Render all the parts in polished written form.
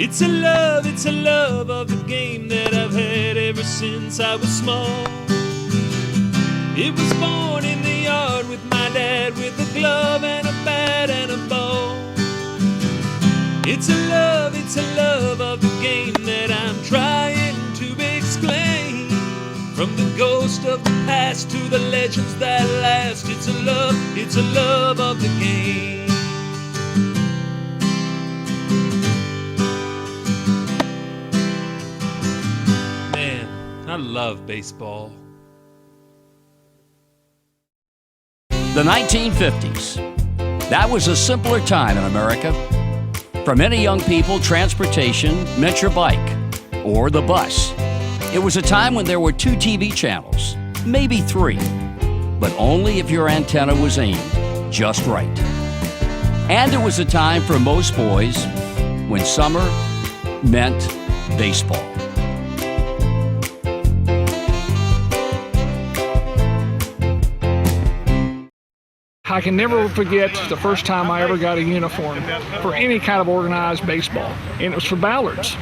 It's a love of the game that I've had ever since I was small. It was born in the yard with my dad, with a glove and a bat and a ball. It's a love of the game that I'm trying to explain. From the ghost of the past to the legends that last. It's a love of the game. I love baseball. The 1950s. That was a simpler time in America. For many young people, transportation meant your bike or the bus. It was a time when there were 2 TV channels, maybe 3, but only if your antenna was aimed just right. And it was a time for most boys when summer meant baseball. I can never forget the first time I ever got a uniform for any kind of organized baseball, and it was for Ballards.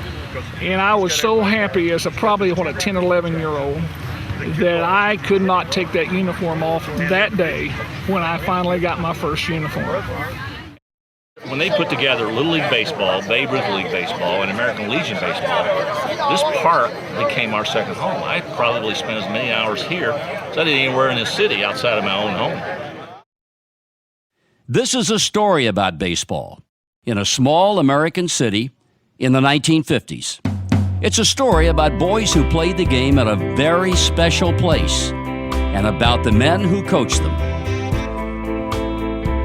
And I was so happy as probably a 10, 11-year-old that I could not take that uniform off that day when I finally got my first uniform. When they put together Little League Baseball, Babe Ruth League Baseball, and American Legion Baseball, this park became our second home. I probably spent as many hours here as I did anywhere in this city outside of my own home. This is a story about baseball in a small American city in the 1950s. It's a story about boys who played the game at a very special place and about the men who coached them.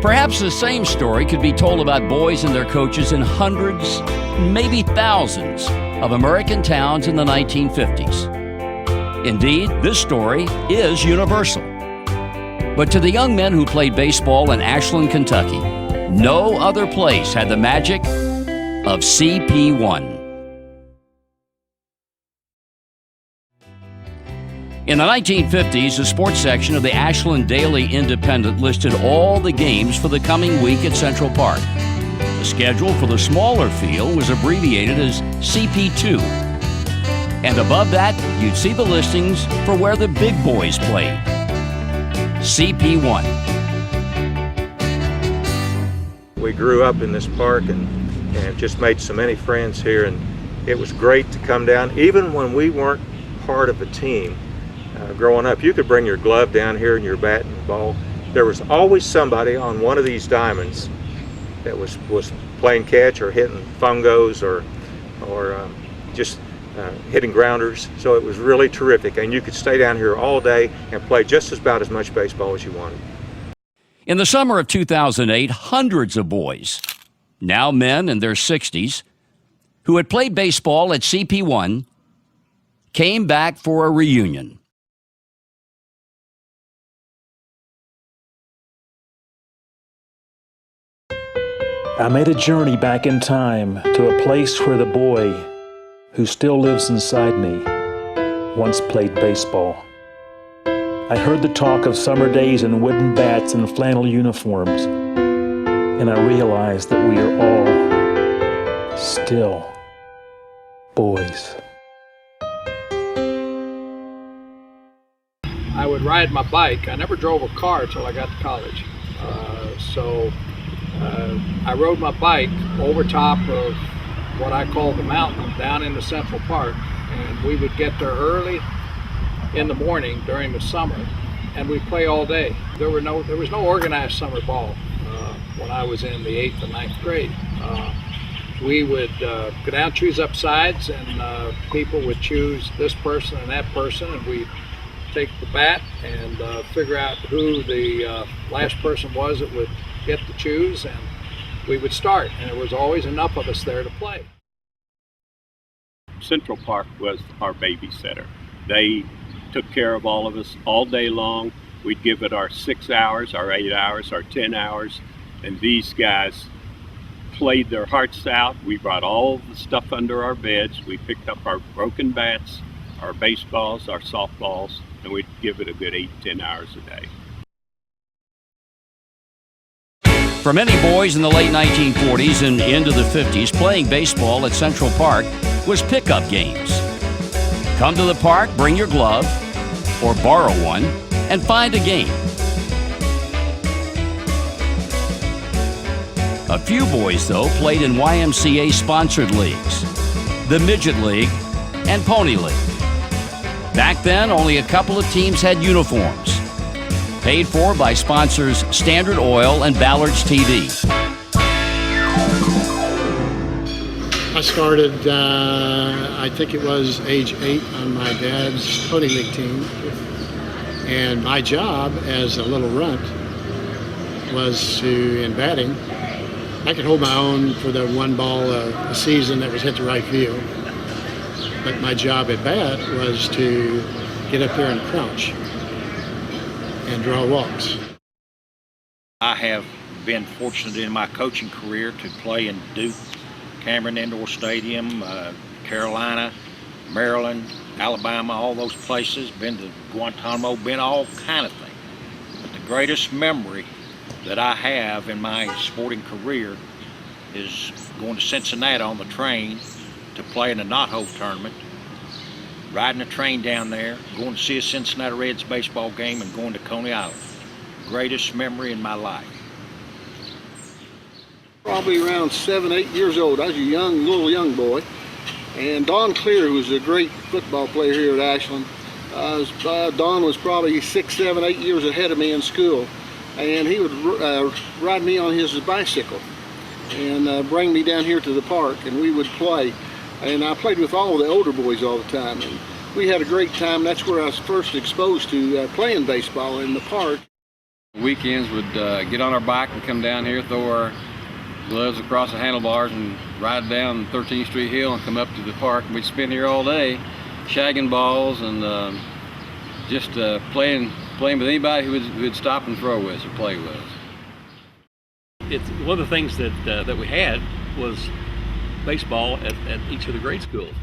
Perhaps the same story could be told about boys and their coaches in hundreds, maybe thousands of American towns in the 1950s. Indeed, this story is universal. But to the young men who played baseball in Ashland, Kentucky, no other place had the magic of CP1. In the 1950s, the sports section of the Ashland Daily Independent listed all the games for the coming week at Central Park. The schedule for the smaller field was abbreviated as CP2. And above that, you'd see the listings for where the big boys played. CP1. We grew up in this park and just made so many friends here, and it was great to come down. Even when we weren't part of a team growing up, you could bring your glove down here and your bat and ball. There was always somebody on one of these diamonds that was playing catch or hitting fungos or just hitting grounders. So it was really terrific, and you could stay down here all day and play just about as much baseball as you wanted. In the summer of 2008, hundreds of boys, now men in their 60s, who had played baseball at CP1, came back for a reunion. I made a journey back in time to a place where the boy who still lives inside me once played baseball. I heard the talk of summer days in wooden bats and flannel uniforms, and I realized that we are all still boys. I would ride my bike. I never drove a car until I got to college. I rode my bike over top of what I call the mountain down into Central Park, and we would get there early in the morning during the summer, and we'd play all day. There was no organized summer ball when I was in the 8th and 9th grade. We would go down, choose up sides, and people would choose this person and that person, and we'd take the bat and figure out who the last person was that would get to choose, and we would start, and there was always enough of us there to play. Central Park was our babysitter. They took care of all of us all day long. We'd give it our 6 hours, our 8 hours, our 10 hours, and these guys played their hearts out. We brought all the stuff under our beds. We picked up our broken bats, our baseballs, our softballs, and we'd give it a good 8-10 hours a day. For many boys in the late 1940s and into the 50s, playing baseball at Central Park was pickup games. Come to the park, bring your glove, or borrow one, and find a game. A few boys, though, played in YMCA-sponsored leagues, the Midget League and Pony League. Back then, only a couple of teams had uniforms, paid for by sponsors Standard Oil and Ballard's TV. I started, I think it was age 8 on my dad's Pony League team. And my job as a little runt was to, in batting, I could hold my own for the one ball a season that was hit to right field. But my job at bat was to get up there and crouch and draw walks. I have been fortunate in my coaching career to play in Duke, Cameron Indoor Stadium, Carolina, Maryland, Alabama, all those places, been to Guantanamo, been all kind of things. But the greatest memory that I have in my sporting career is going to Cincinnati on the train to play in the Knot-Hole tournament, riding a train down there, going to see a Cincinnati Reds baseball game, and going to Coney Island. Greatest memory in my life. Probably around 7, 8 years old. I was a little young boy. And Don Clear, who was a great football player here at Ashland, Don was probably 6, 7, 8 years ahead of me in school. And he would ride me on his bicycle and bring me down here to the park, and we would play. And I played with all the older boys all the time. And we had a great time. That's where I was first exposed to playing baseball in the park. Weekends would get on our bike and come down here, throw our gloves across the handlebars and ride down 13th Street Hill and come up to the park. We'd spend here all day shagging balls and just playing with anybody who would stop and throw with us or play with us. It's one of the things that we had was baseball at each of the grade schools.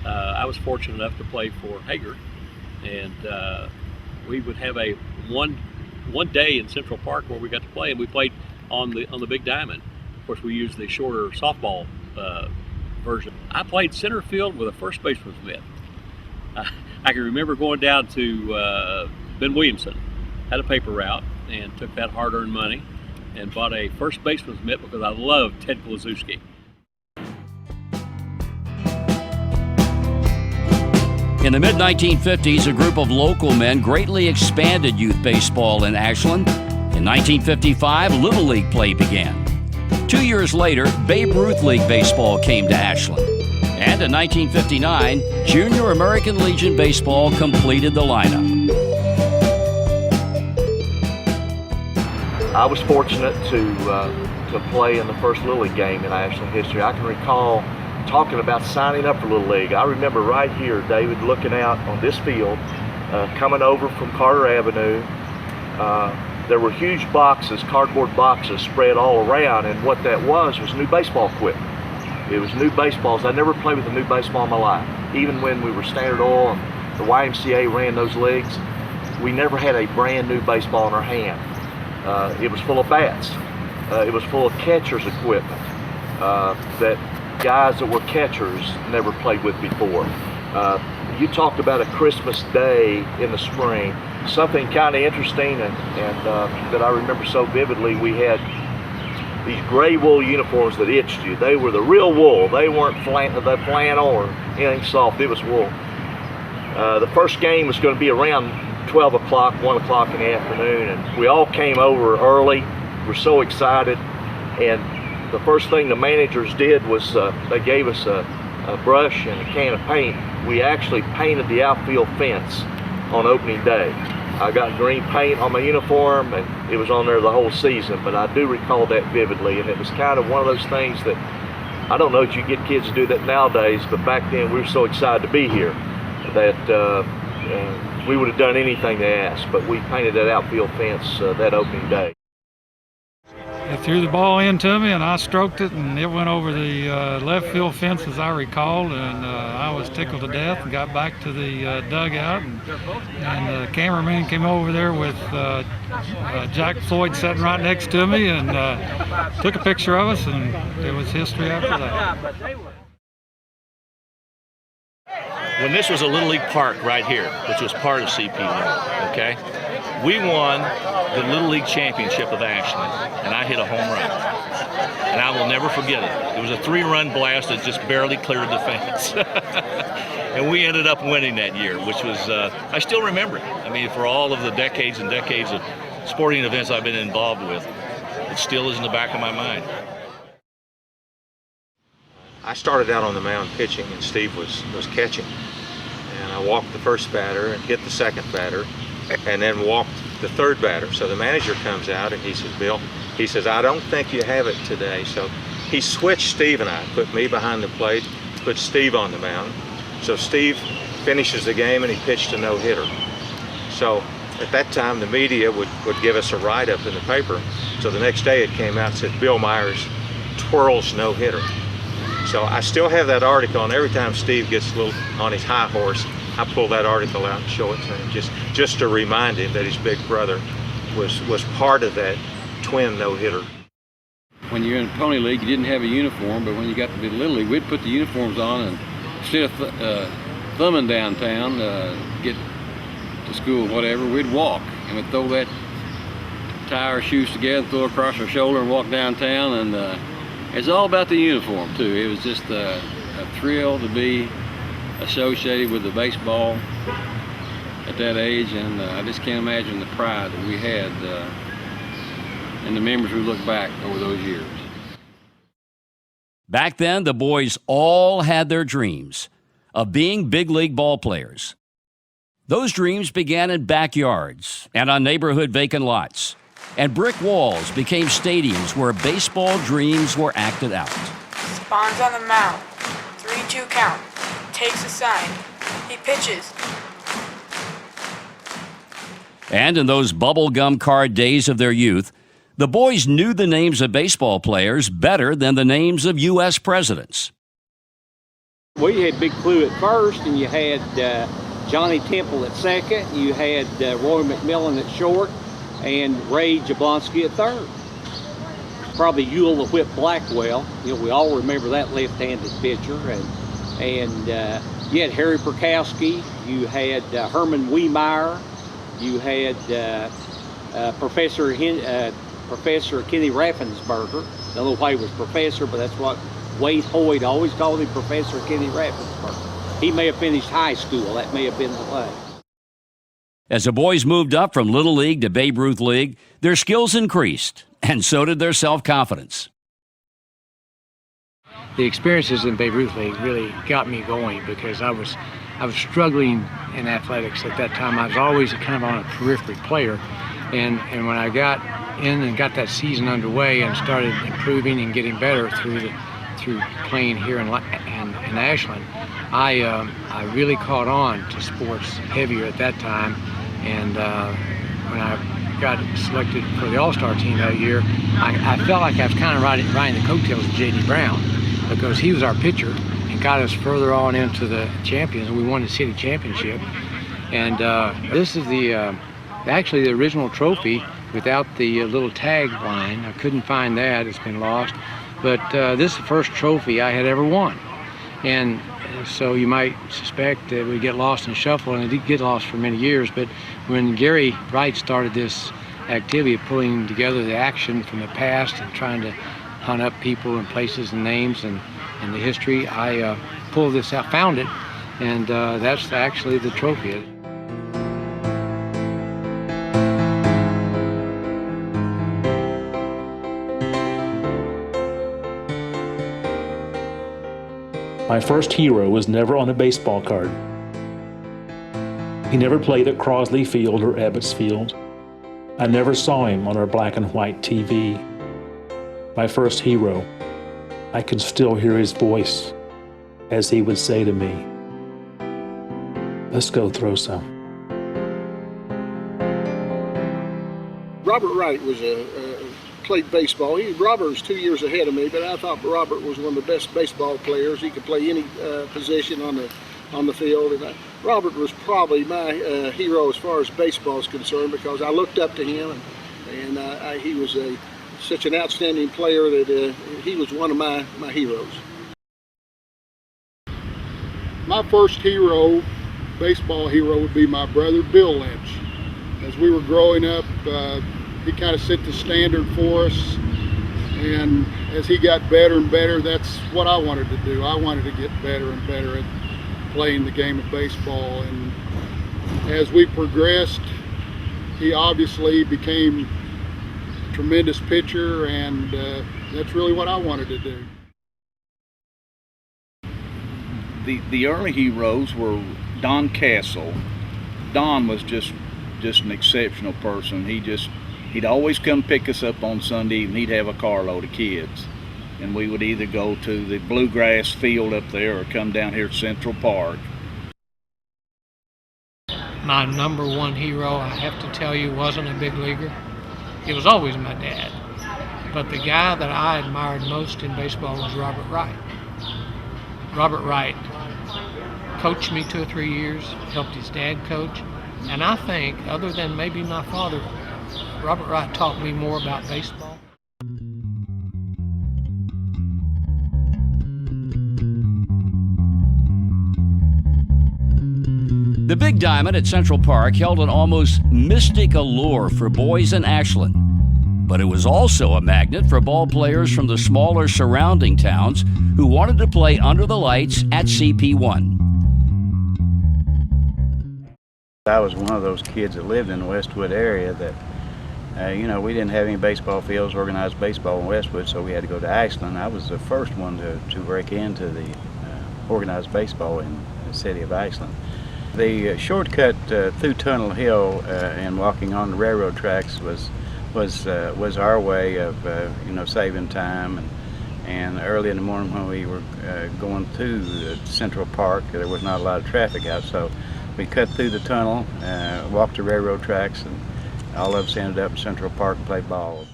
I was fortunate enough to play for Hager, and we would have a one day in Central Park where we got to play, and we played on the big diamond. Of course, we used the shorter softball version. I played center field with a first baseman's mitt. I can remember going down to Ben Williamson, had a paper route, and took that hard-earned money and bought a first baseman's mitt because I loved Ted Kluszewski. In the mid-1950s, a group of local men greatly expanded youth baseball in Ashland. In 1955, Little League play began. 2 years later, Babe Ruth League baseball came to Ashland. And in 1959, Junior American Legion baseball completed the lineup. I was fortunate to play in the first Little League game in Ashland history. I can recall talking about signing up for Little League. I remember right here, David, looking out on this field, coming over from Carter Avenue. There were huge boxes, cardboard boxes spread all around, and what that was new baseball equipment. It was new baseballs. I never played with a new baseball in my life. Even when we were Standard Oil and the YMCA ran those leagues, we never had a brand new baseball in our hand. It was full of bats. It was full of catcher's equipment that guys that were catchers never played with before. You talked about a Christmas day in the spring. Something kind of interesting and that I remember so vividly, we had these gray wool uniforms that itched you. They were the real wool. They weren't flannel or anything soft. It was wool. The first game was going to be around 12 o'clock, 1 o'clock in the afternoon, and we all came over early. We're so excited, and the first thing the managers did was they gave us a brush and a can of paint. We actually painted the outfield fence on opening day. I got green paint on my uniform, and it was on there the whole season, but I do recall that vividly, and it was kind of one of those things that, I don't know if you get kids to do that nowadays, but back then we were so excited to be here that we would have done anything they asked, but we painted that outfield fence that opening day. They threw the ball into me, and I stroked it, and it went over the left field fence, as I recall, and I was tickled to death and got back to the dugout, and the cameraman came over there with Jack Floyd sitting right next to me and took a picture of us, and it was history after that. When this was a Little League park right here, which was part of CP1, okay, we won the Little League Championship of Ashland, and I hit a home run. And I will never forget it. It was a 3-run blast that just barely cleared the fence. And we ended up winning that year, which was, I still remember it. I mean, for all of the decades and decades of sporting events I've been involved with, it still is in the back of my mind. I started out on the mound pitching, and Steve was catching. And I walked the first batter and hit the second batter, and then walked the third batter. So the manager comes out and he says, Bill, he says, I don't think you have it today. So he switched Steve and I, put me behind the plate, put Steve on the mound. So Steve finishes the game and he pitched a no-hitter. So at that time, the media would give us a write-up in the paper. So the next day it came out and said, Bill Meyers twirls no-hitter. So I still have that article, and every time Steve gets a little on his high horse, I pull that article out and show it to him, just to remind him that his big brother was part of that twin no-hitter. When you're in Pony League, you didn't have a uniform, but when you got to be Little League, we'd put the uniforms on, and instead of thumbing downtown, get to school, whatever, we'd walk, and we'd throw that, tie our shoes together, throw it across our shoulder, and walk downtown, and it's all about the uniform, too. It was just a thrill to be associated with the baseball at that age, and I just can't imagine the pride that we had and the memories we look back over those years. Back then, the boys all had their dreams of being big league ball players. Those dreams began in backyards and on neighborhood vacant lots, and brick walls became stadiums where baseball dreams were acted out. Spawns on the mound, 3-2 count, takes a sign, he pitches. And in those bubblegum card days of their youth, the boys knew the names of baseball players better than the names of U.S. presidents. We had Big Clue at first, and you had Johnny Temple at second, you had Roy McMillan at short, and Ray Jablonski at third. Probably Ewell the Whip Blackwell. You know, we all remember that left-handed pitcher. And you had Harry Perkowski, you had Herman Wiemeyer, you had Professor Kenny Raffensperger. I don't know why he was professor, but that's what Wade Hoyt always called him, Professor Kenny Raffensperger. He may have finished high school. That may have been the way. As the boys moved up from Little League to Babe Ruth League, their skills increased, and so did their self-confidence. The experiences in Babe Ruth League really got me going because I was struggling in athletics at that time. I was always kind of on a periphery player, and when I got in and got that season underway and started improving and getting better through playing here in Ashland, I really caught on to sports heavier at that time, and when I got selected for the All-Star team that year, I felt like I was kind of riding the coattails of J.D. Browne, because he was our pitcher and got us further on into the champions, and we won the city championship. And this is actually the original trophy without the little tag line. I couldn't find that, it's been lost. But this is the first trophy I had ever won. And so you might suspect that we get lost in the shuffle, and it did get lost for many years. But when Gary Wright started this activity of pulling together the action from the past and trying to hunt up people and places and names and the history, I pulled this out, found it, and that's actually the trophy. My first hero was never on a baseball card. He never played at Crosley Field or Ebbets Field. I never saw him on our black and white TV. My first hero, I can still hear his voice as he would say to me, "Let's go throw some." Robert Wright was a played baseball. Robert was 2 years ahead of me, but I thought Robert was one of the best baseball players. He could play any position on the field. And Robert was probably my hero as far as baseball is concerned, because I looked up to him, and he was such an outstanding player that he was one of my heroes. My first hero, baseball hero, would be my brother Bill Lynch. As we were growing up, he kind of set the standard for us, and as he got better and better, that's what I wanted to do. I wanted to get better and better at playing the game of baseball, and as we progressed, he obviously became a tremendous pitcher, and that's really what I wanted to do. The early heroes were Don Cecel. Don was just an exceptional person. He'd always come pick us up on Sunday evening. He'd have a carload of kids, and we would either go to the bluegrass field up there or come down here to Central Park. My number one hero, I have to tell you, wasn't a big leaguer. It was always my dad. But the guy that I admired most in baseball was Robert Wright. Robert Wright coached me 2 or 3 years, helped his dad coach, and I think, other than maybe my father, Robert Wright taught me more about baseball. The Big Diamond at Central Park held an almost mystic allure for boys in Ashland, but it was also a magnet for ball players from the smaller surrounding towns who wanted to play under the lights at CP1. I was one of those kids that lived in the Westwood area that, we didn't have any baseball fields, organized baseball in Westwood, so we had to go to Ashland. I was the first one to break into the organized baseball in the city of Ashland. The shortcut through Tunnel Hill and walking on the railroad tracks was our way of saving time, and early in the morning when we were going to the Central Park, there was not a lot of traffic out, so we cut through the tunnel, walked the railroad tracks, and all of us ended up in Central Park and played ball.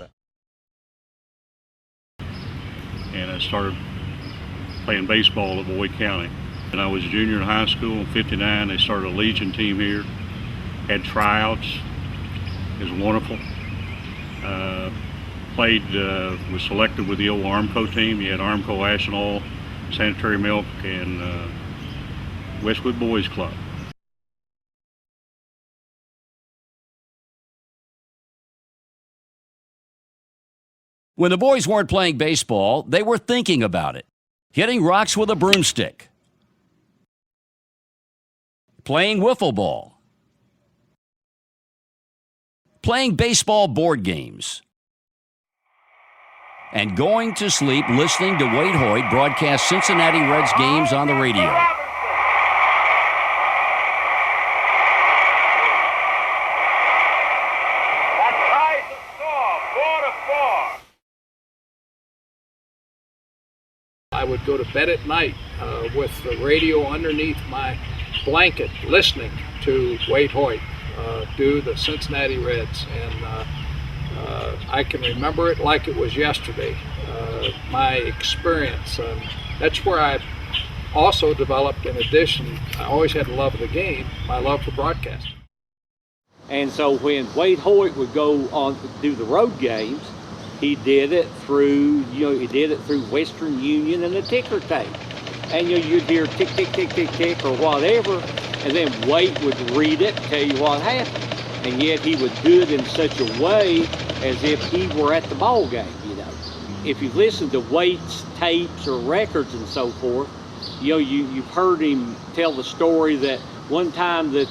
And I started playing baseball at Boyd County. And I was a junior in high school in '59. They started a Legion team here, had tryouts. It was wonderful. Was selected with the old Armco team. You had Armco Ashland Oil, Sanitary Milk, and Westwood Boys Club. When the boys weren't playing baseball, they were thinking about it. Hitting rocks with a broomstick. Playing wiffle ball. Playing baseball board games. And going to sleep listening to Wade Hoyt broadcast Cincinnati Reds games on the radio. I would go to bed at night with the radio underneath my blanket, listening to Wade Hoyt do the Cincinnati Reds, and I can remember it like it was yesterday. My experience, that's where I also developed, in addition, I always had a love of the game, my love for broadcasting. And so when Wade Hoyt would go on to do the road games, he did it through, Western Union and a ticker tape. And you'd hear tick, tick, tick, tick, tick, or whatever, and then Wade would read it, tell you what happened. And yet he would do it in such a way as if he were at the ball game, If you've listened to Wade's tapes or records and so forth, you've heard him tell the story that one time that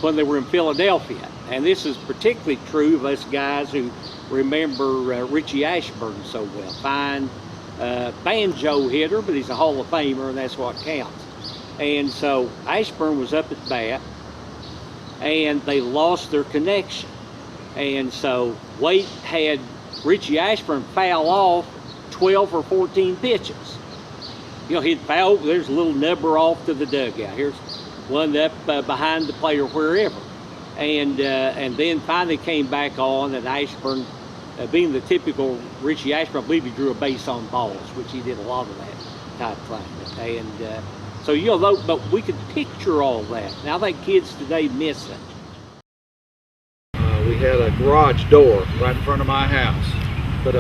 when they were in Philadelphia, and this is particularly true of us guys who remember Reecie Ashburn so well. Fine banjo hitter, but he's a Hall of Famer, and that's what counts. And so Ashburn was up at bat, and they lost their connection. And so Wade had Reecie Ashburn foul off 12 or 14 pitches. He'd foul, there's a little nubber off to the dugout. Here's one up behind the plate or wherever. And then finally came back on, and Ashburn being the typical Reecie Ashburn, I believe he drew a base on balls, which he did a lot of that type of thing. And so, you know, but we could picture all that. Now I think kids today miss it. We had a garage door right in front of my house. Put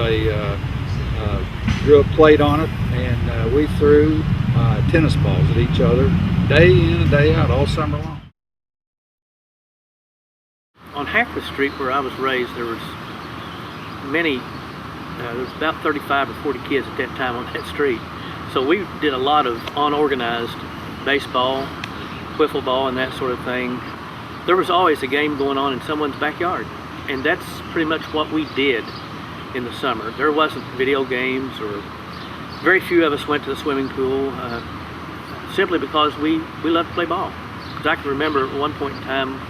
drew a plate on it, and we threw tennis balls at each other day in and day out all summer long. On Hackworth Street, where I was raised, there was many, there was about 35 or 40 kids at that time on that street. So we did a lot of unorganized baseball, wiffle ball, and that sort of thing. There was always a game going on in someone's backyard, and that's pretty much what we did in the summer. There wasn't video games, or very few of us went to the swimming pool, simply because we loved to play ball. Because I can remember at one point in time,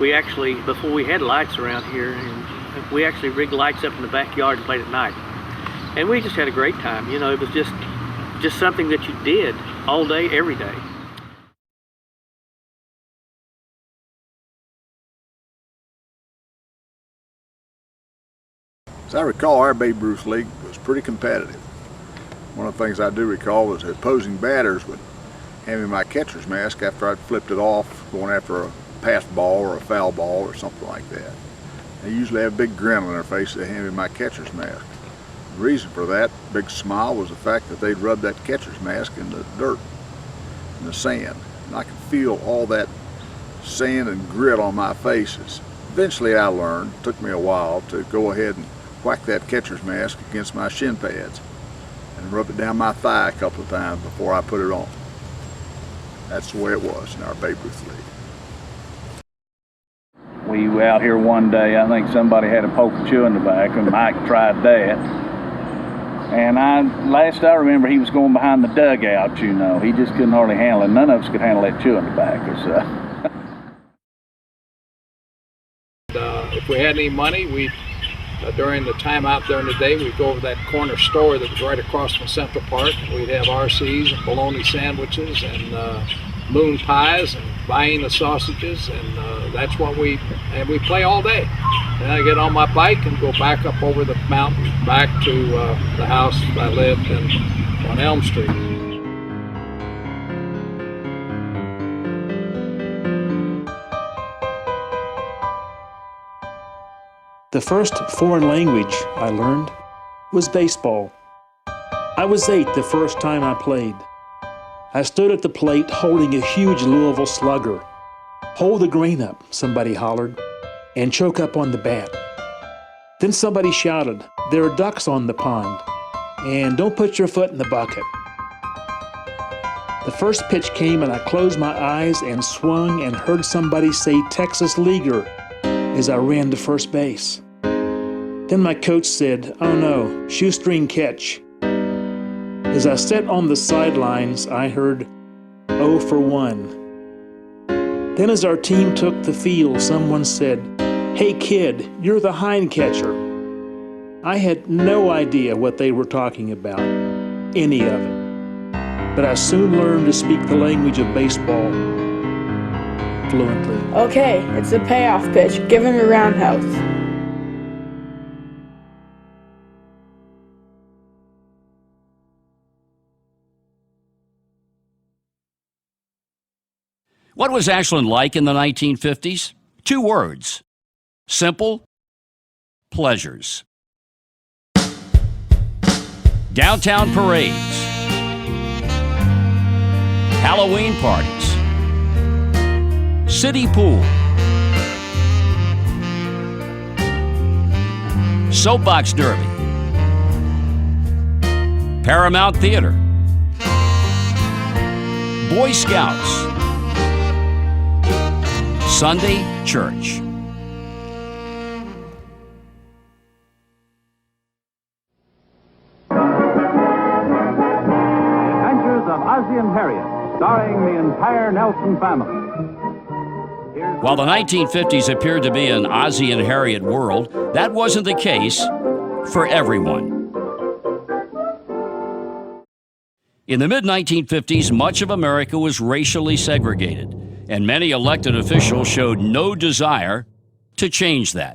we actually, before we had lights around here, and we actually rigged lights up in the backyard and played at night. And we just had a great time. You know, it was just something that you did all day, every day. As I recall, our Babe Ruth League was pretty competitive. One of the things I do recall was that opposing batters would hand me my catcher's mask after I'd flipped it off, going after a pass ball or a foul ball or something like that. They usually have a big grin on their face as they hand me my catcher's mask. The reason for that big smile was the fact that they'd rubbed that catcher's mask in the dirt, in the sand. And I could feel all that sand and grit on my faces. Eventually I learned, it took me a while, to go ahead and whack that catcher's mask against my shin pads and rub it down my thigh a couple of times before I put it on. That's the way it was in our Babe Ruth League. We were out here one day, I think somebody had a poke of chewing tobacco, and Mike tried that. And last I remember, he was going behind the dugout, you know. He just couldn't hardly handle it. None of us could handle that chewing tobacco, so. If we had any money, we'd during the time out during the day, we'd go over to that corner store that was right across from Central Park. We'd have RCs and bologna sandwiches and moon pies and buying the sausages, and that's what we play all day. And I get on my bike and go back up over the mountain, back to the house I lived in on Elm Street. The first foreign language I learned was baseball. I was 8 the first time I played. I stood at the plate holding a huge Louisville slugger. "Hold the grain up," somebody hollered, "and choke up on the bat." Then somebody shouted, "There are ducks on the pond, and don't put your foot in the bucket." The first pitch came and I closed my eyes and swung and heard somebody say Texas Leaguer as I ran to first base. Then my coach said, "Oh no, shoestring catch." As I sat on the sidelines, I heard 0 for 1. Then as our team took the field, someone said, "Hey kid, you're the hind catcher." I had no idea what they were talking about, any of it. But I soon learned to speak the language of baseball fluently. Okay, it's the payoff pitch. Give him a roundhouse. What was Ashland like in the 1950s? 2 words: simple pleasures. Downtown parades, Halloween parties, city pool, soapbox derby, Paramount Theater, Boy Scouts, Sunday church. Adventures of Ozzie and Harriet, starring the entire Nelson family. While the 1950s appeared to be an Ozzie and Harriet world, that wasn't the case for everyone. In the mid-1950s, much of America was racially segregated, and many elected officials showed no desire to change that.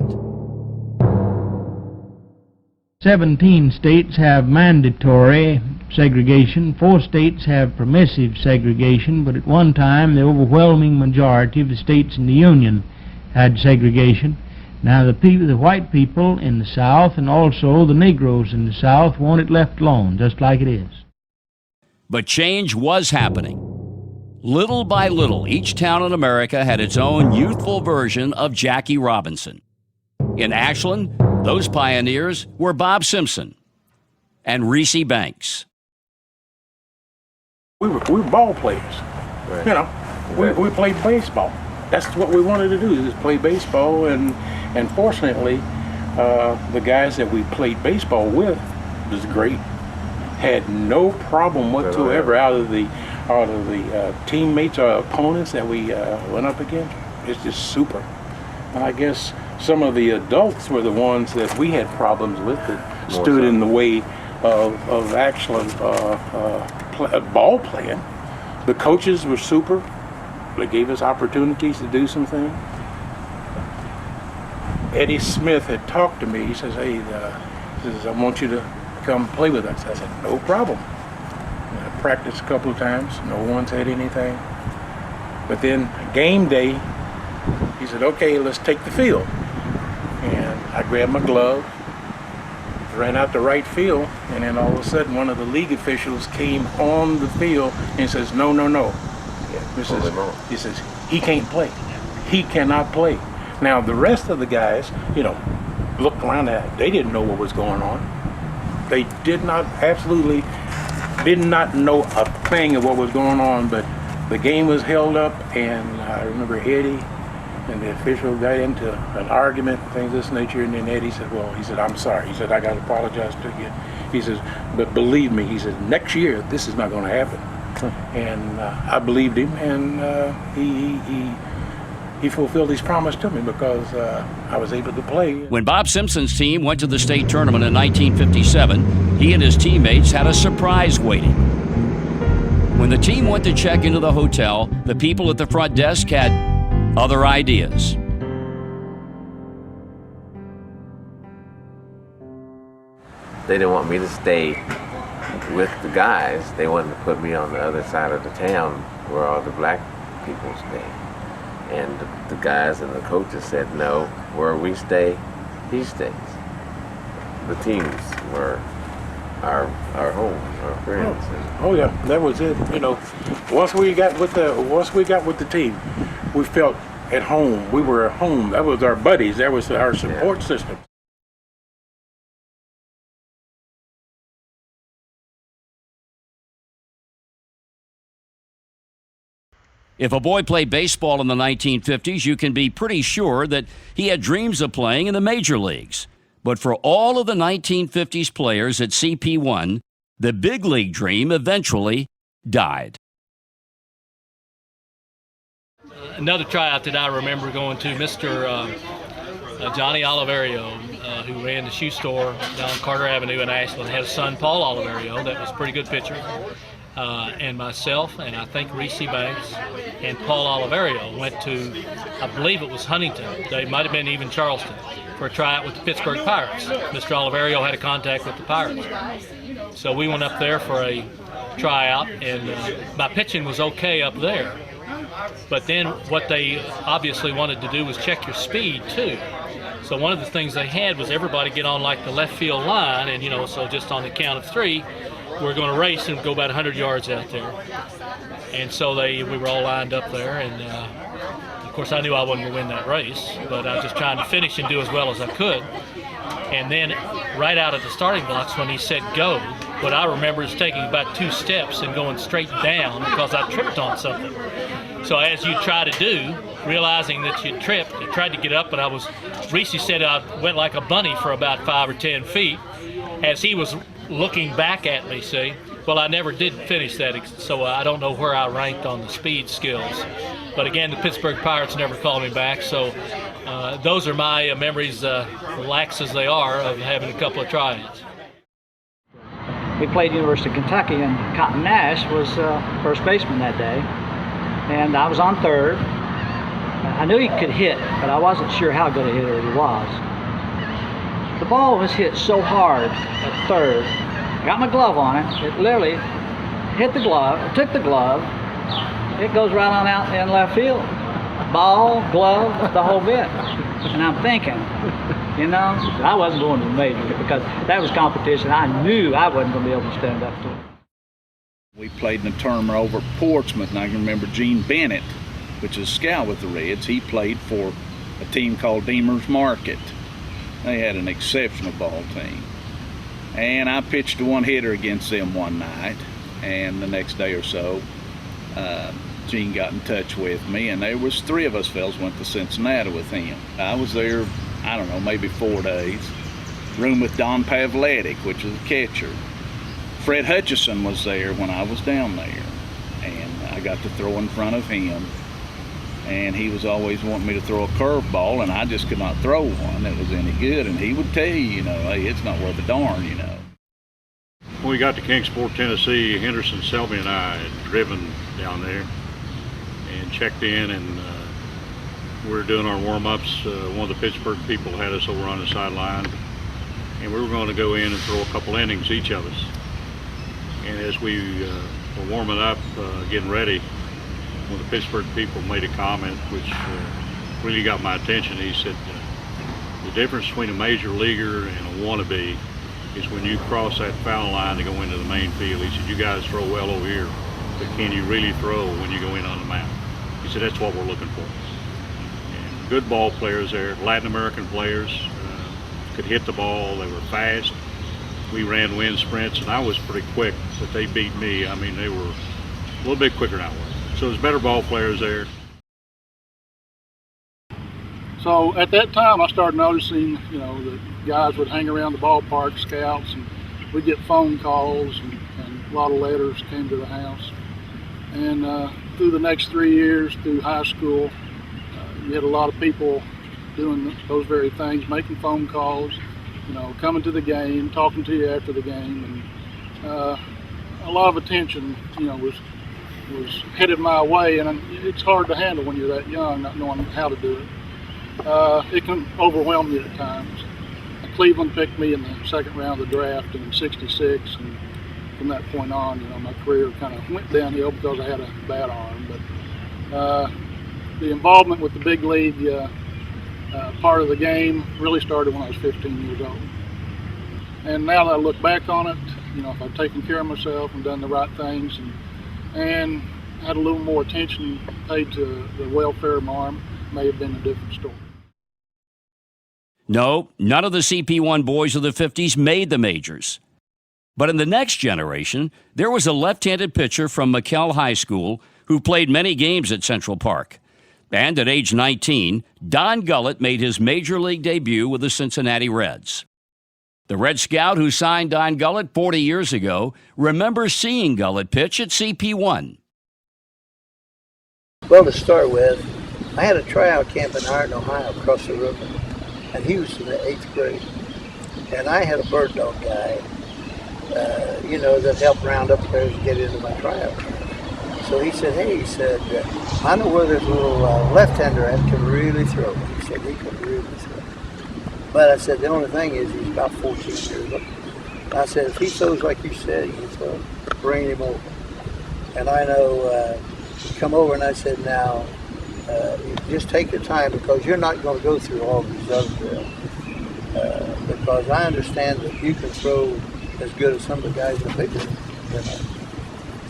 17 states have mandatory segregation. 4 states have permissive segregation, but at one time the overwhelming majority of the states in the Union had segregation. Now the white people in the South and also the Negroes in the South want it left alone, just like it is. But change was happening. Little by little, each town in America had its own youthful version of Jackie Robinson. In Ashland, those pioneers were Bob Simpson and Reecie Banks. We were ball players. Right. You know, we played baseball. That's what we wanted to do, is play baseball. And fortunately, the guys that we played baseball with was great. Had no problem whatsoever out of the teammates or opponents that we went up against. It's just super. And I guess some of the adults were the ones that we had problems with that stood in the way of actual ball playing. The coaches were super. They gave us opportunities to do some things. Eddie Smith had talked to me. He says, "Hey, I want you to come play with us." I said, "No problem." I practiced a couple of times. No one said anything. But then game day, he said, "Okay, let's take the field." And I grabbed my glove, ran out to right field, and then all of a sudden one of the league officials came on the field and says, "No, no, no." He says, "He can't play. He cannot play." Now the rest of the guys, you know, looked around at it. They didn't know what was going on. They did not know a thing of what was going on, but the game was held up, and I remember Eddie and the official got into an argument, things of this nature, and then Eddie said, "Well," he said, "I'm sorry." He said, "I got to apologize to you." He says, "But believe me," he said, "next year this is not going to happen." And I believed him, and he fulfilled his promise to me because I was able to play. When Bob Simpson's team went to the state tournament in 1957, he and his teammates had a surprise waiting. When the team went to check into the hotel, the people at the front desk had other ideas. They didn't want me to stay with the guys. They wanted to put me on the other side of the town where all the black people stay. And the guys and the coaches said, "No, where we stay, he stays." The teams were our home, our friends. Oh yeah, that was it. You know, once we got with the team, we felt at home. We were at home. That was our buddies. That was our support system. If a boy played baseball in the 1950s, you can be pretty sure that he had dreams of playing in the major leagues. But for all of the 1950s players at CP1, the big league dream eventually died. Another tryout that I remember going to, Mr. Johnny Oliverio, who ran the shoe store down Carter Avenue in Ashland, had a son, Paul Oliverio, that was a pretty good pitcher. And myself, and I think Reecie Banks and Paul Oliverio went to, I believe it was Huntington, they might have been even Charleston, for a tryout with the Pittsburgh Pirates. Mr. Oliverio had a contact with the Pirates. So we went up there for a tryout, and my pitching was okay up there. But then what they obviously wanted to do was check your speed too. So one of the things they had was everybody get on like the left field line, and you know, so just on the count of 3, we're going to race and go about 100 yards out there. And so we were all lined up there, and of course I knew I wasn't going to win that race, but I was just trying to finish and do as well as I could. And then right out of the starting blocks when he said go, what I remember is taking about 2 steps and going straight down because I tripped on something. So as you try to do, realizing that you tripped, I tried to get up, but Reecie said I went like a bunny for about 5 or 10 feet as he was looking back at me, see. Well, I never did finish that, so I don't know where I ranked on the speed skills. But again, the Pittsburgh Pirates never called me back, so those are my memories, lax as they are, of having a couple of tryouts. We played University of Kentucky, and Cotton Nash was first baseman that day, and I was on third. I knew he could hit, but I wasn't sure how good a hitter he was. The ball was hit so hard at third. I got my glove on it. It literally hit the glove, took the glove. It goes right on out in left field. Ball, glove, the whole bit. And I'm thinking, you know, I wasn't going to the major because that was competition. I knew I wasn't going to be able to stand up to it. We played in a tournament over at Portsmouth, and I can remember Gene Bennett, which is a scout with the Reds. He played for a team called Deemer's Market. They had an exceptional ball team. And I pitched a one-hitter against them one night, and the next day or so, Gene got in touch with me, and there was 3 of us fellas went to Cincinnati with him. I was there, I don't know, maybe 4 days. Room with Don Pavletic, which was a catcher. Fred Hutchison was there when I was down there, and I got to throw in front of him. And he was always wanting me to throw a curveball, and I just could not throw one that was any good. And he would tell you, you know, hey, it's not worth a darn, you know. When we got to Kingsport, Tennessee, Henderson, Selby, and I had driven down there and checked in, and we were doing our warm-ups. One of the Pittsburgh people had us over on the sideline, and we were going to go in and throw a couple innings, each of us. And as we were warming up, getting ready, one of the Pittsburgh people made a comment which really got my attention. He said, the difference between a major leaguer and a wannabe is when you cross that foul line to go into the main field. He said, you guys throw well over here, but can you really throw when you go in on the mound? He said, that's what we're looking for. And good ball players there, Latin American players, could hit the ball, they were fast. We ran wind sprints, and I was pretty quick, but they beat me. I mean, they were a little bit quicker than I was. So there's better ball players there. So at that time, I started noticing, you know, that guys would hang around the ballpark, scouts, and we'd get phone calls, and a lot of letters came to the house. And through the next 3 years, through high school, you had a lot of people doing those very things, making phone calls, you know, coming to the game, talking to you after the game, and a lot of attention, you know, was headed my way, and it's hard to handle when you're that young, not knowing how to do it. It can overwhelm you at times. Cleveland picked me in the second round of the draft in '66, and from that point on, you know, my career kind of went downhill because I had a bad arm. But the involvement with the big league part of the game really started when I was 15 years old. And now that I look back on it, you know, if I'd taken care of myself and done the right things and had a little more attention paid to the welfare of my arm, may have been a different story. No, none of the CP1 boys of the 50s made the majors. But in the next generation, there was a left-handed pitcher from McKell High School who played many games at Central Park. And at age 19, Don Gullett made his major league debut with the Cincinnati Reds. The Red Scout who signed Don Gullett 40 years ago remembers seeing Gullett pitch at CP1. Well, to start with, I had a tryout camp in Iron, Ohio, across the river, and he was in the 8th grade. And I had a bird dog guy, you know, that helped round up players to get into my tryout camp. So he said, hey, he said, I know where there's a little left-hander that can really throw. He said, he can really throw. But I said, the only thing is he's about 14 years old. I said, if he throws like you said he can throw, bring him over. And I know, come over, and I said, now, just take your time, because you're not going to go through all these other drills. Because I understand that you can throw as good as some of the guys in the big league, you know.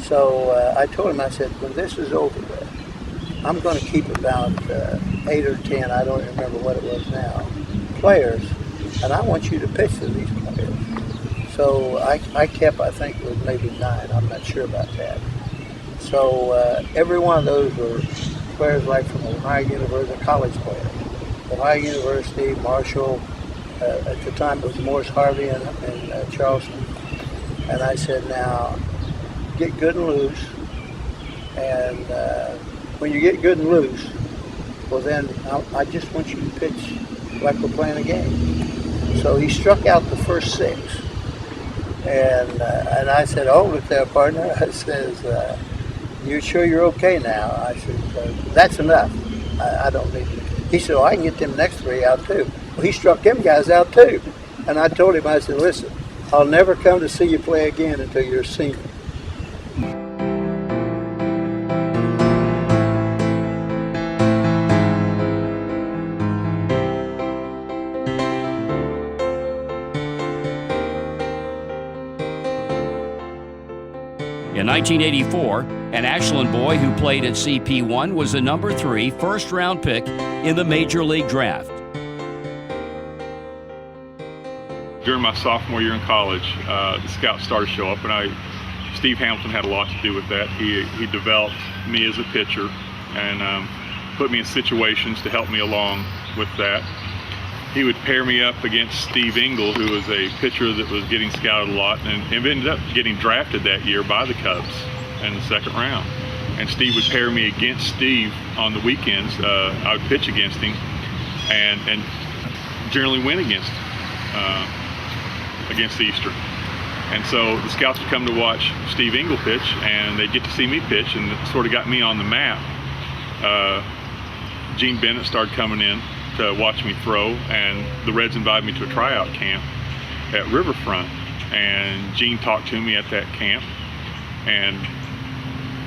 So I told him, I said, when this is over with, I'm going to keep about 8 or 10, I don't remember what it was now, players, and I want you to pitch to these players. So I kept, I think it was maybe 9, I'm not sure about that. So every one of those were players like from Ohio University, college players. Ohio University, Marshall, at the time it was Morris Harvey in Charleston. And I said, now, get good and loose. And when you get good and loose, well then, I just want you to pitch like we're playing a game. So he struck out the first 6. And I said, hold it there, partner. I says, you're sure you're okay now? I said, that's enough. I don't need to. He said, oh, I can get them next 3 out too. Well, he struck them guys out too. And I told him, I said, listen, I'll never come to see you play again until you're a senior. In 1984, an Ashland boy who played at CP1 was the number 3 first-round pick in the Major League Draft. During my sophomore year in college, the scouts started to show up, and Steve Hamilton had a lot to do with that. He developed me as a pitcher and put me in situations to help me along with that. He would pair me up against Steve Engel, who was a pitcher that was getting scouted a lot and ended up getting drafted that year by the Cubs in the second round. And Steve would pair me against Steve on the weekends. I would pitch against him and generally win against Eastern. And so the scouts would come to watch Steve Engel pitch, and they'd get to see me pitch, and it sort of got me on the map. Gene Bennett started coming in to watch me throw, and the Reds invited me to a tryout camp at Riverfront. And Gene talked to me at that camp and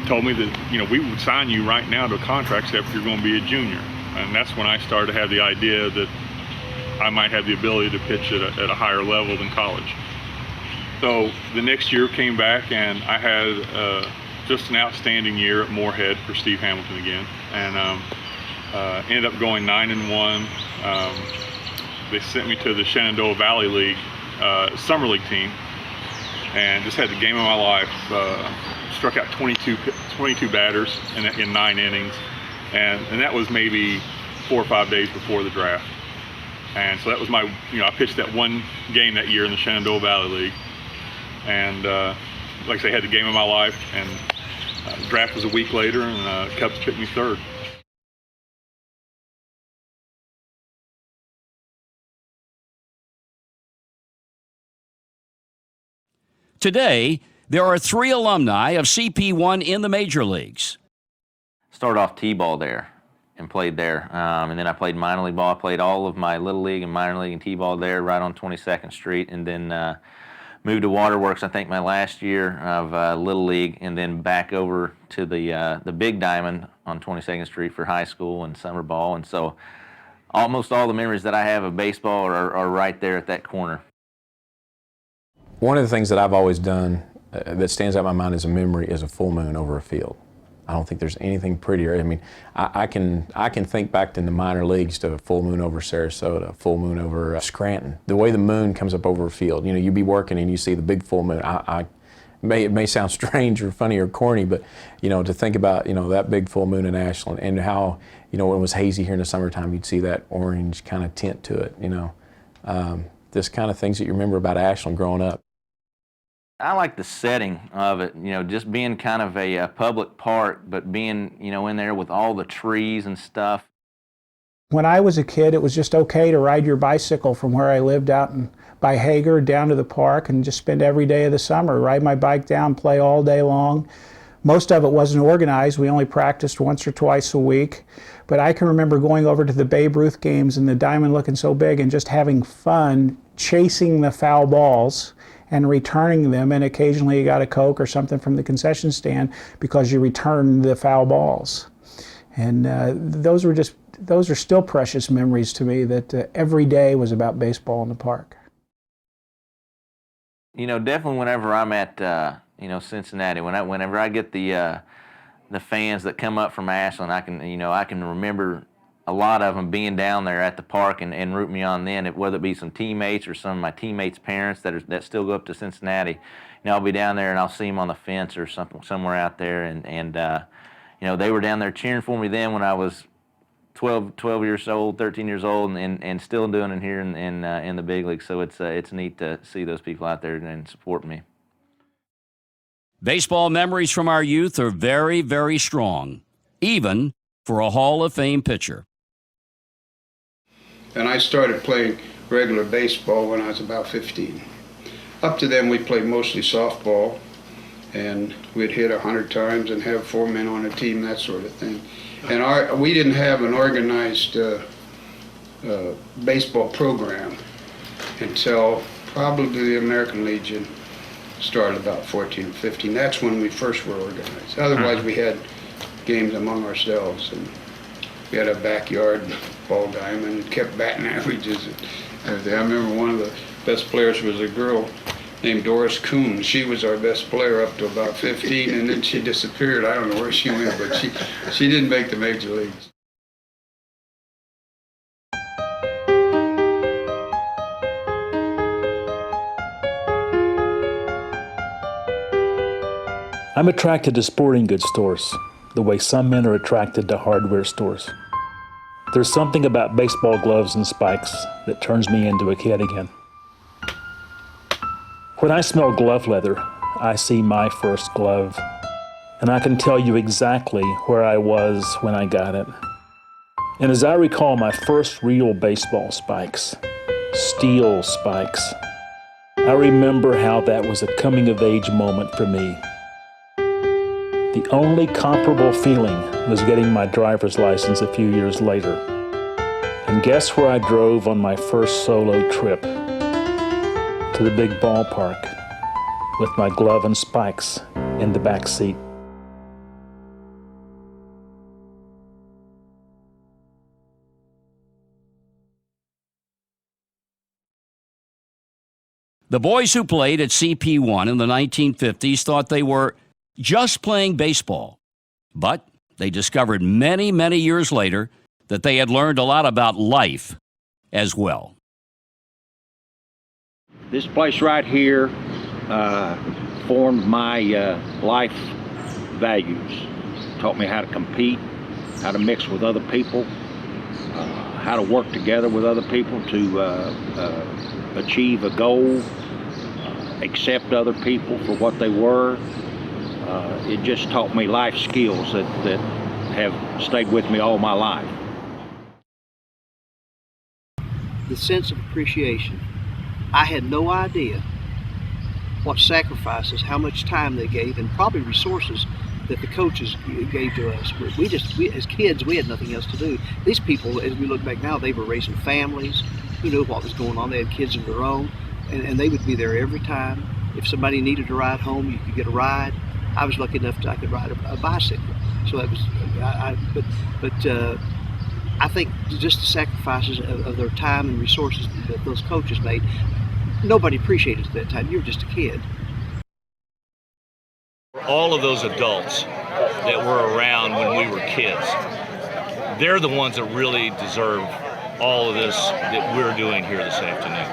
told me that, you know, we would sign you right now to a contract except you're going to be a junior. And that's when I started to have the idea that I might have the ability to pitch at a higher level than college. So the next year came back, and I had just an outstanding year at Moorhead for Steve Hamilton again, and ended up going 9-1. They sent me to the Shenandoah Valley League Summer League team, and just had the game of my life. Struck out 22 batters in 9 innings, and that was maybe 4 or 5 days before the draft. And so that was my, I pitched that one game that year in the Shenandoah Valley League, and like I say, had the game of my life. And the draft was a week later, and Cubs picked me 3rd. Today, there are 3 alumni of CP1 in the major leagues. Started off T-ball there and played there. And then I played minor league ball. I played all of my little league and minor league and T-ball there right on 22nd Street. And then moved to Waterworks, I think, my last year of little league, and then back over to the Big Diamond on 22nd Street for high school and summer ball. And so almost all the memories that I have of baseball are right there at that corner. One of the things that I've always done that stands out in my mind as a memory is a full moon over a field. I don't think there's anything prettier. I mean, I can think back in the minor leagues to a full moon over Sarasota, a full moon over Scranton. The way the moon comes up over a field, you'd be working and you see the big full moon. It may sound strange or funny or corny, but to think about that big full moon in Ashland, and how when it was hazy here in the summertime, you'd see that orange kind of tint to it. This kind of things that you remember about Ashland growing up. I like the setting of it, just being kind of a public park, but being, in there with all the trees and stuff. When I was a kid, it was just okay to ride your bicycle from where I lived out by Hager down to the park and just spend every day of the summer, ride my bike down, play all day long. Most of it wasn't organized. We only practiced once or twice a week. But I can remember going over to the Babe Ruth games and the diamond looking so big and just having fun chasing the foul balls and returning them, and occasionally you got a Coke or something from the concession stand because you returned the foul balls. And those are still precious memories to me, that every day was about baseball in the park. Definitely whenever I'm at Cincinnati, whenever I get the fans that come up from Ashland, I can remember a lot of them being down there at the park and rooting me on then, whether it be some teammates or some of my teammates' parents that still go up to Cincinnati. I'll be down there and I'll see them on the fence or somewhere out there, and they were down there cheering for me then when I was 12 years old, 13 years old, and still doing it here in the big league. So it's neat to see those people out there and support me. Baseball memories from our youth are very, very strong, even for a Hall of Fame pitcher. And I started playing regular baseball when I was about 15. Up to then we played mostly softball, and we'd hit 100 times and have 4 men on a team, that sort of thing. And we didn't have an organized baseball program. until probably the American Legion started about 14 or 15. That's when we first were organized. Otherwise, we had games among ourselves, and we had a backyard ball diamond and kept batting averages and everything. I remember one of the best players was a girl named Doris Kuhn. She was our best player up to about 15, and then she disappeared. I don't know where she went, but she didn't make the major leagues. I'm attracted to sporting goods stores, the way some men are attracted to hardware stores. There's something about baseball gloves and spikes that turns me into a kid again. When I smell glove leather, I see my first glove, and I can tell you exactly where I was when I got it. And as I recall my first real baseball spikes, steel spikes, I remember how that was a coming-of-age moment for me. The only comparable feeling was getting my driver's license a few years later. And guess where I drove on my first solo trip? To the big ballpark with my glove and spikes in the back seat. The boys who played at CP1 in the 1950s thought they were just playing baseball. But they discovered many, many years later that they had learned a lot about life as well. This place right here formed my life values. Taught me how to compete, how to mix with other people, how to work together with other people to achieve a goal, accept other people for what they were. It just taught me life skills that have stayed with me all my life. The sense of appreciation. I had no idea what sacrifices, how much time they gave, and probably resources that the coaches gave to us. We as kids, we had nothing else to do. These people, as we look back now, they were raising families. You know what was going on. They had kids of their own, and they would be there every time. If somebody needed a ride home, you could get a ride. I was lucky enough I could ride a bicycle. So that was, I think just the sacrifices of their time and resources that those coaches made, nobody appreciated at that time. You were just a kid. All of those adults that were around when we were kids, they're the ones that really deserve all of this that we're doing here this afternoon.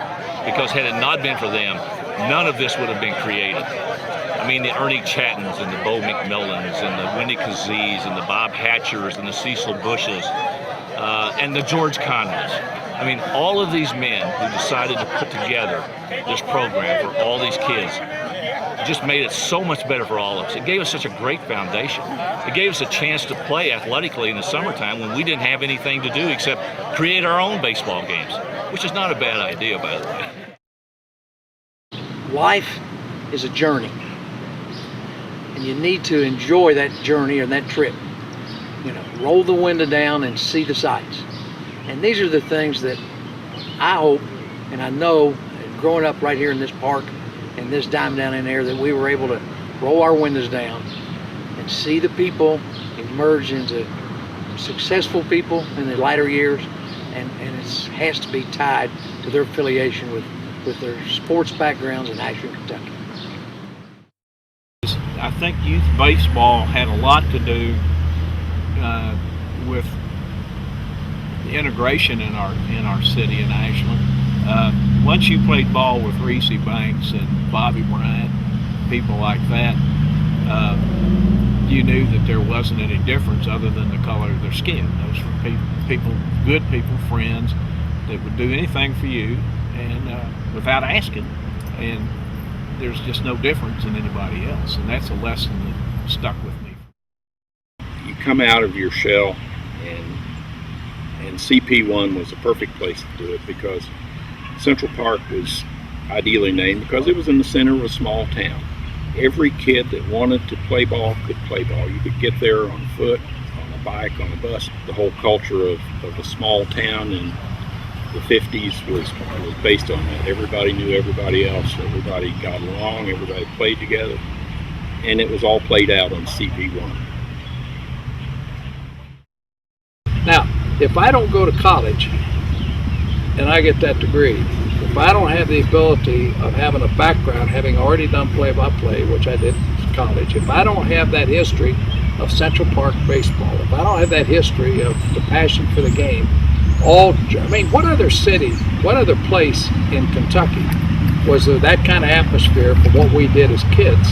Because had it not been for them, none of this would have been created. I mean, the Ernie Chattons and the Bo McMillans and the Winnie Kazees and the Bob Hatchers and the Cecel Bushes and the George Conleys. I mean, all of these men who decided to put together this program for all these kids just made it so much better for all of us. It gave us such a great foundation. It gave us a chance to play athletically in the summertime when we didn't have anything to do except create our own baseball games, which is not a bad idea, by the way. Life is a journey, and you need to enjoy that journey or that trip. You know, roll the window down and see the sights. And these are the things that I hope, and I know, growing up right here in this park and this diamond down in there, that we were able to roll our windows down and see the people emerge into successful people in the latter years, and it has to be tied to their affiliation with their sports backgrounds in Ashland, Kentucky. I think youth baseball had a lot to do with the integration in our city in Ashland. Once you played ball with Reecie Banks and Bobby Bryant, people like that, you knew that there wasn't any difference other than the color of their skin. Those were people, good people, friends that would do anything for you and without asking. And there's just no difference in anybody else, and that's a lesson that stuck with me. You come out of your shell, and CP1 was a perfect place to do it because Central Park was ideally named because it was in the center of a small town. Every kid that wanted to play ball could play ball. You could get there on foot, on a bike, on a bus. The whole culture of a small town and the 50s was based on that. Everybody knew everybody else. Everybody got along. Everybody played together. And it was all played out on CP1. Now, if I don't go to college and I get that degree, if I don't have the ability of having a background, having already done play-by-play, which I did in college, if I don't have that history of Central Park baseball, if I don't have that history of the passion for the game, what other city, what other place in Kentucky was there that kind of atmosphere for what we did as kids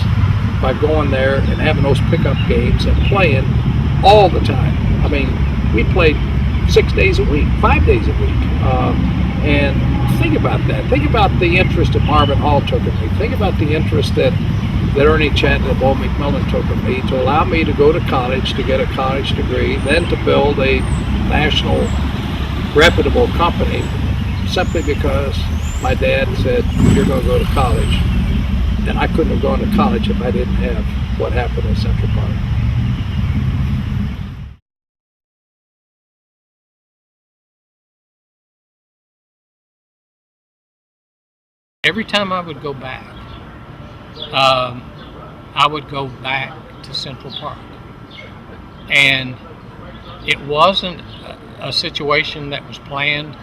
by going there and having those pickup games and playing all the time? I mean, we played 6 days a week, 5 days a week. And think about that. Think about the interest that Marvin Hall took in me. Think about the interest that Ernie Chatton and Bo McMillan took in me to allow me to go to college, to get a college degree, then to build a national reputable company simply because my dad said, you're going to go to college. And I couldn't have gone to college if I didn't have what happened in Central Park. Every time I would go back, I would go back to Central Park. And it wasn't a situation that was planned.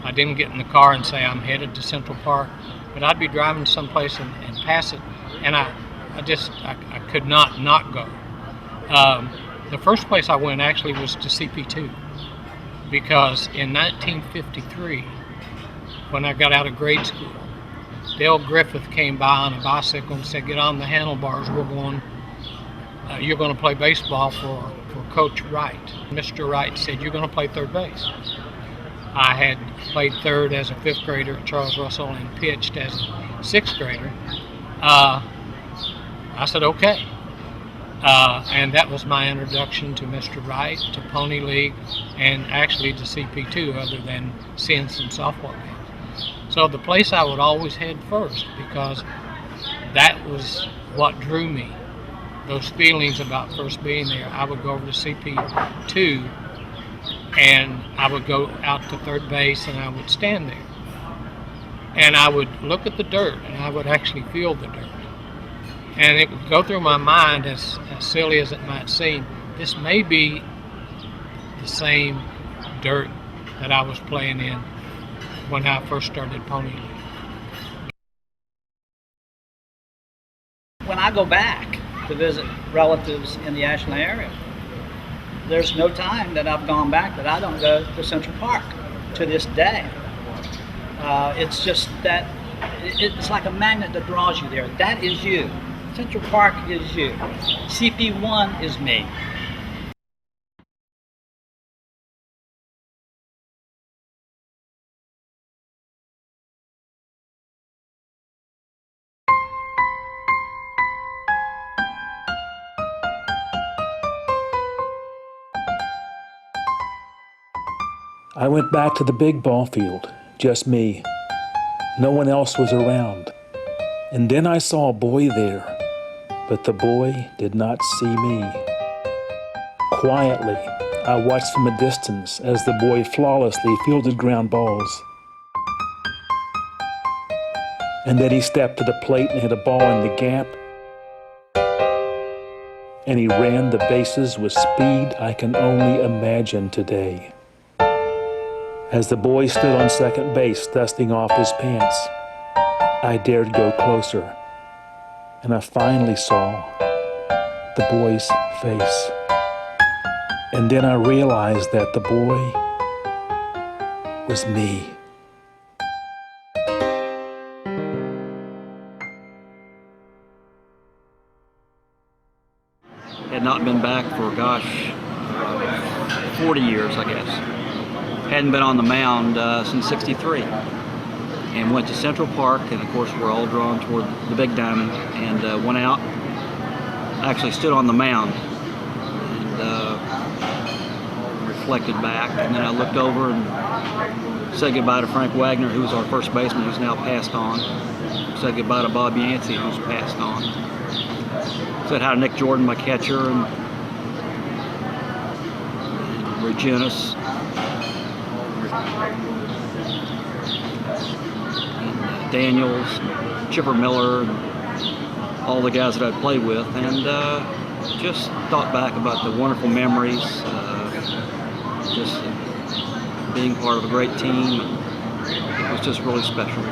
I didn't get in the car and say I'm headed to Central Park, but I'd be driving someplace and pass it, and I could not go. The first place I went actually was to CP2, because in 1953, when I got out of grade school, Dale Griffith came by on a bicycle and said, get on the handlebars, you're going to play baseball for Coach Wright. Mr. Wright said, you're going to play third base. I had played third as a fifth grader at Charles Russell and pitched as a sixth grader. I said, okay. And that was my introduction to Mr. Wright, to Pony League, and actually to CP2, other than seeing some softball games. So the place I would always head first, because that was what drew me. Those feelings about first being there. I would go over to CP2 and I would go out to third base and I would stand there. And I would look at the dirt and I would actually feel the dirt. And it would go through my mind, as silly as it might seem, this may be the same dirt that I was playing in when I first started Pony League. When I go back to visit relatives in the Ashland area, there's no time that I've gone back that I don't go to Central Park to this day. It's just that it's like a magnet that draws you there. That is you. Central Park is you. CP1 is me. I went back to the big ball field, just me. No one else was around. And then I saw a boy there, but the boy did not see me. Quietly, I watched from a distance as the boy flawlessly fielded ground balls. And then he stepped to the plate and hit a ball in the gap. And he ran the bases with speed I can only imagine today. As the boy stood on second base, dusting off his pants, I dared go closer, and I finally saw the boy's face. And then I realized that the boy was me. Had not been back for, 40 years, I guess. Hadn't been on the mound since '63, and went to Central Park, and of course we're all drawn toward the big diamond, and went out, actually stood on the mound and reflected back, and then I looked over and said goodbye to Frank Wagner, who was our first baseman, who's now passed on. Said goodbye to Bob Yancey, who's passed on. Said hi to Nick Jordan, my catcher, and Regenus. Daniels, Chipper Miller, and all the guys that I'd played with, and just thought back about the wonderful memories, just being part of a great team. It was just really special.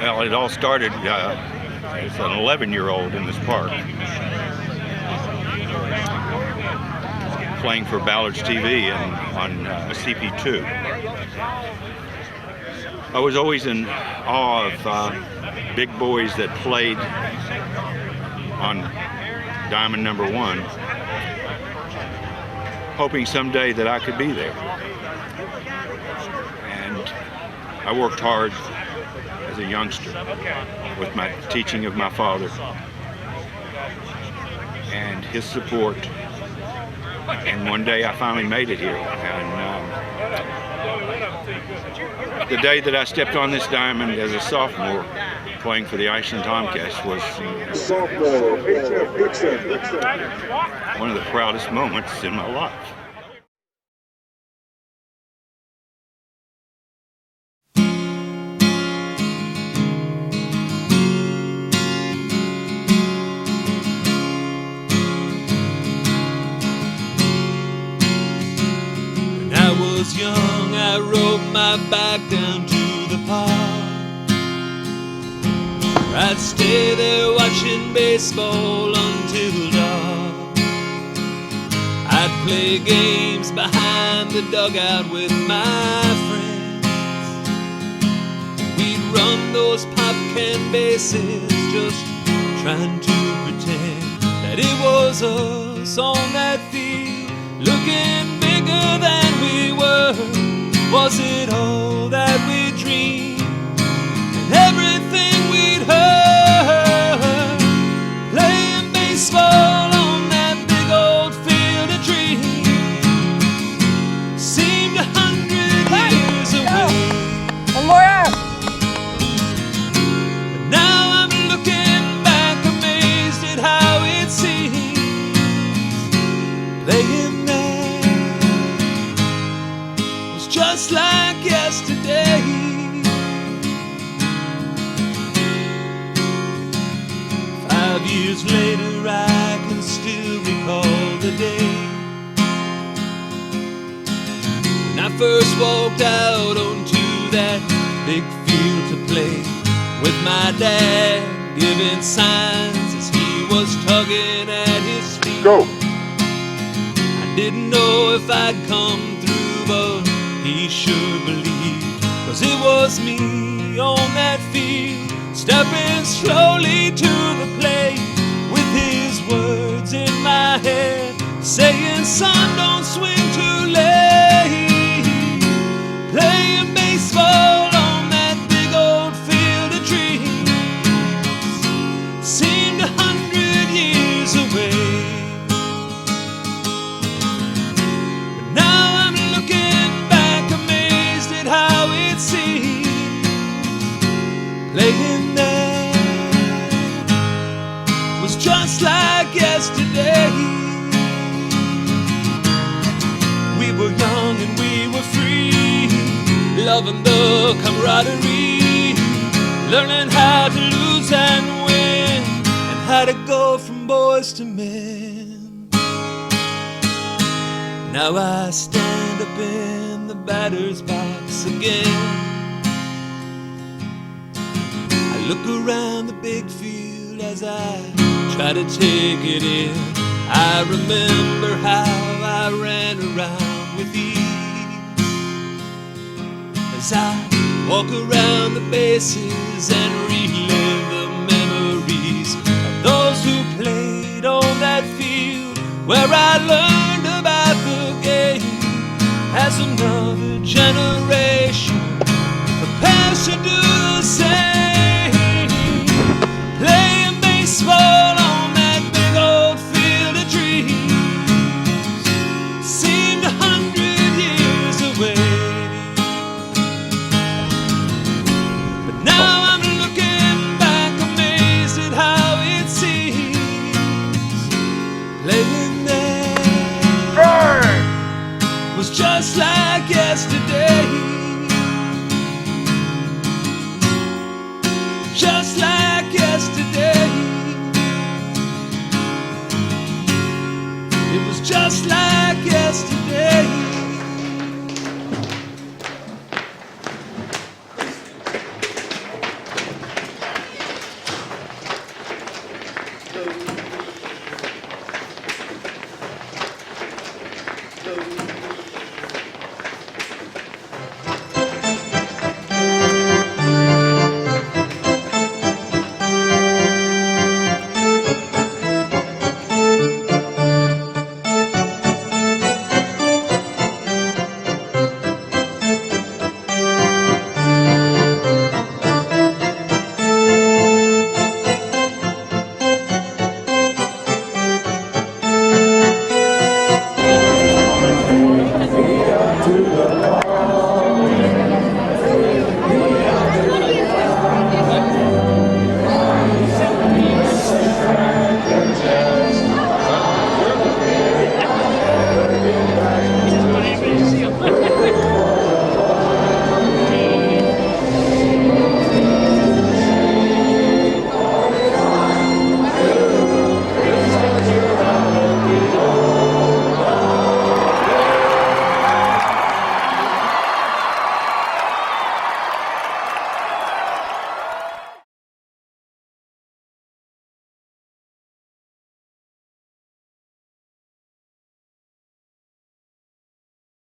Well, it all started as an 11-year-old in this park, playing for Ballard's TV on CP2. I was always in awe of big boys that played on Diamond number 1, hoping someday that I could be there. And I worked hard as a youngster with my teaching of my father and his support. And one day I finally made it here. And the day that I stepped on this diamond as a sophomore playing for the Ashland Tomcats was one of the proudest moments in my life. Young, I rode my bike down to the park. I'd stay there watching baseball until dark. I'd play games behind the dugout with my friends. We'd run those pop can bases, just trying to pretend that it was us on that field, looking bigger than we were. Was it all that we dreamed, and everything we'd heard? Playing baseball on that big old field of dreams seemed 100 years away. One more out. But now I'm looking back, amazed at how it seems. Playing just like yesterday. 5 years later, I can still recall the day when I first walked out onto that big field to play, with my dad giving signs as he was tugging at his feet. Go! I didn't know if I'd come through, but he sure believed, 'cause it was me on that field, stepping slowly to the plate, with his words in my head, saying, son, don't swing too late. Playing baseball on that big old field of dreams seemed 100 years away. Playing there was just like yesterday. We were young and we were free, loving the camaraderie, learning how to lose and win, and how to go from boys to men. Now I stand up in the batter's box again. Look around the big field as I try to take it in. I remember how I ran around with ease, as I walk around the bases and relive the memories of those who played on that field, where I learned about the game as another generation